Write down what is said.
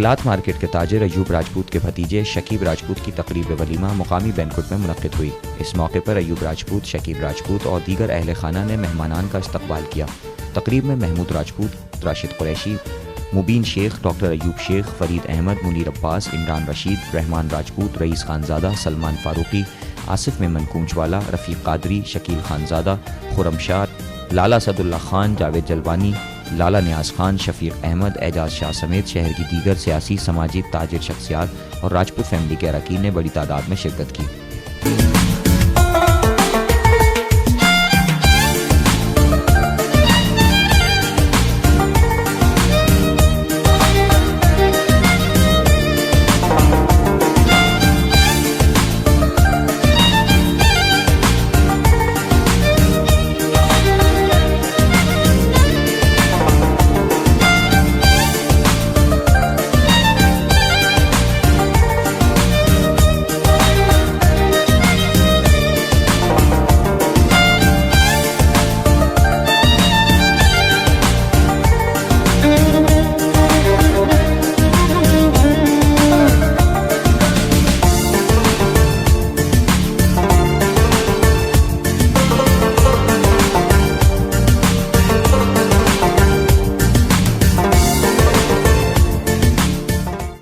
जमालात market के ताजिर अयूब राजपूत के भतीजे शकीब राजपूत की तकरीब वलीमा मुकामी बैंक्वेट में मुनक्किद हुई। इस मौके पर अयूब राजपूत, शकीब राजपूत और दीगर अहले खाना ने मेहमानान का इस्तकबाल किया। तकरीब में महमूद राजपूत, राशिद कुरैशी, मुबीन शेख, डॉक्टर अयूब शेख, फरीद अहमद, मुनीर अब्बास, इमरान रशीद, रहमान राजपूत, रईस खानजादा, सलमान फारूकी, आसिफ मेमन कूंचवाला, रफ़ीक कादरी, शकील खानजादा, खुरम शाह, लाला सदुल्ला खान, जावेद जलवानी, लाला न्याज खान, शफीक अहमद, एजाज शाह समेत शहर की दीगर सियासी, समाजी, ताजिर शख्सियात और राजपूत फैमिली के अरकान ने बड़ी तादाद में शिरकत की।